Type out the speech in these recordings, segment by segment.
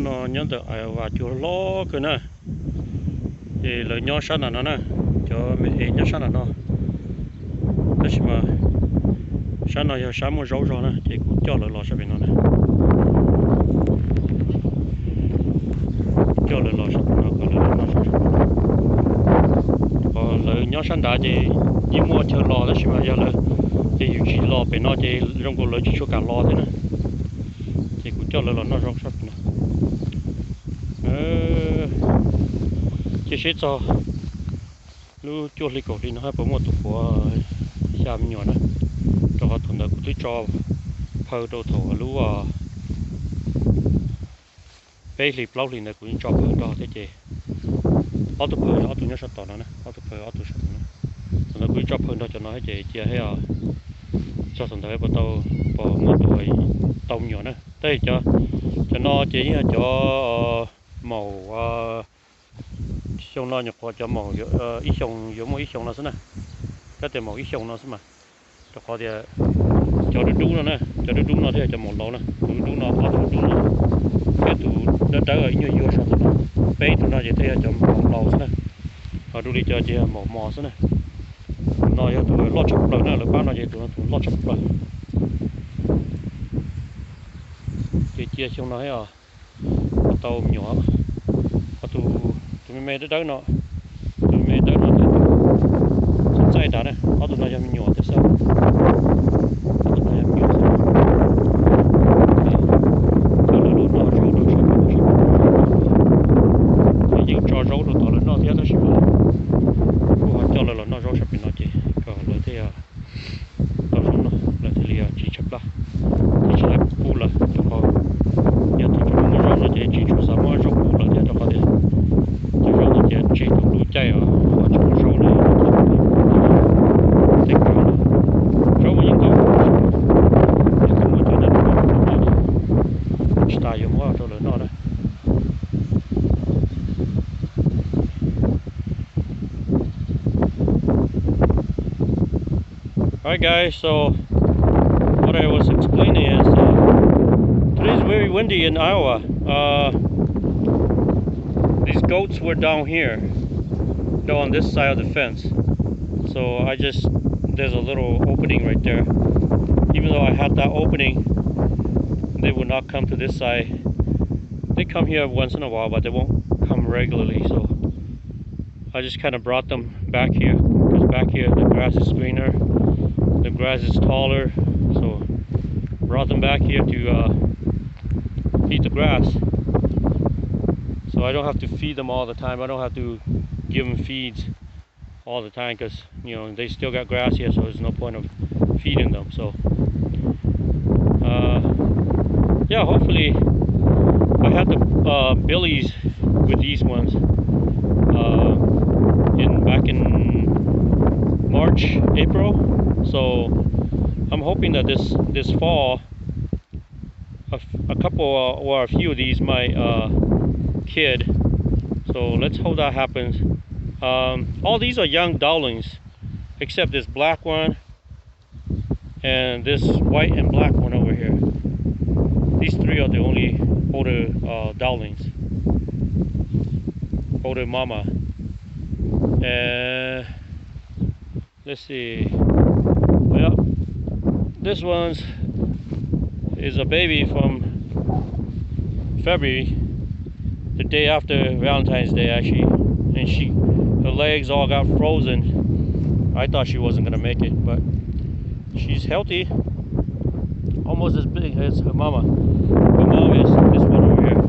nó nhớ được và chỗ lo cái nè thì lời nhỏ sát là nó nè cho mình nhỏ sát là nó thế mà sát nó giờ sát một rau rồi nè thì cũng cho lời lo sát bên nó nè cho lời lo sát nó có lời nó sát còn lời nhỏ sát đã thì chỉ mua chờ lo thế mà giờ lời thì chỉ lo bên nó thì trong cuộc lời chỉ cho cả lo thế nè thì cũng cho lời lo nó rau sát nè chỉ cho lu cho lịch cổ đi nó hay bỏ một tụ của xa mình nhỏ nữa cho họ thuận lợi cũng cho phơi đồ thổ lu bê lịp lâu thì này cũng cho phơi cho thế chị ở tụ phơi ở tụ nhớ sạch tỏ nó nè ở tụ phơi ở tụ sạch nó thuận lợi cũng cho phơi cho nó hết chị chia hay cho thuận lợi bắt đầu bỏ một tuổi tông nhỏ nữa đây cho nó chỉ cho màu xong nó nhập qua cho màu ít xong giống ít xong nó xí nè cái tiền màu ít xong nó xí mà cho qua thì cho nó đúng nè cho nó đúng nó thì cho màu lâu nè đúng nó ở đúng nó cái tủ nó đỡ ở nhiều nhiều sao tụi nó bé tụi nó chỉ thấy cho màu lâu xí nè ở đu đi cho chỉ màu mò xí nè nó cho tụi lót chụp lời nữa là bao nó chỉ tụi lót chụp lời thì chia xong nó hết tàu nhỏ tụi mày đỡ nó tụi mày đỡ nó sẵn sàng đã này ở tụi nó làm nhỏ thế sao tụi nó làm nhỏ sao cho nó luôn nó rau đồ thì những cho rau đồ tao nó thế đó chứ mà cho là nó rau sắp nó chỉ cho lợi thế tao xong nó lợi thế liền chỉ chập là thì chỉ là cũ là cho họ giờ tụi nó rau nó chỉ cho sao mà rau cũ là cho họ thì chỉ tụi lúa chay ở chỗ rau này thích quá rau mà những cái không có chuyện nào chỉ ta dùng quá cho lớn nó đấy. Alright guys, so what I was explaining is today's very windy in Iowa. These goats were down here, on this side of the fence. So there's a little opening right there. Even though I had that opening, they would not come to this side. They come here once in a while, but they won't come regularly. So I just kind of brought them back here, because back here the grass is greener, the grass is taller. So brought them back here to eat the grass. So I don't have to feed them all the time. I don't have to give them feeds all the time because they still got grass here, so there's no point of feeding them. So yeah, hopefully I had the billies with these ones back in March, April. So I'm hoping that this fall a couple or a few of these might kid. So let's hope that happens. All these are young dowlings except this black one and this white and black one over here. These three are the only older dowlings, older mama. And let's see, well, this one's is a baby from February, the day after Valentine's Day actually, and her legs all got frozen. I thought she wasn't gonna make it, but she's healthy, almost as big as her mama. Her mom is this one over here,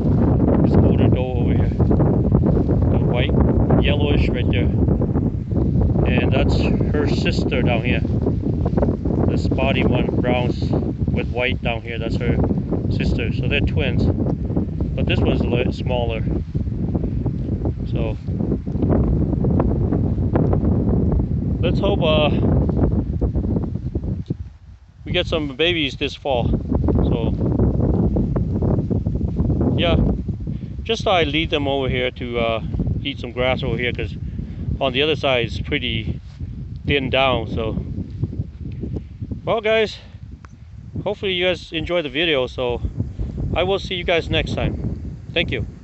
this older doe over here, the white, yellowish right there, and that's her sister down here. The spotty one, browns with white down here, that's her sister. So they're twins, but this one's a little smaller. So let's hope we get some babies this fall. So yeah, just thought I'd lead them over here to eat some grass over here, because on the other side it's pretty thinned down. So well guys, hopefully you guys enjoy the video, so I will see you guys next time. Thank you.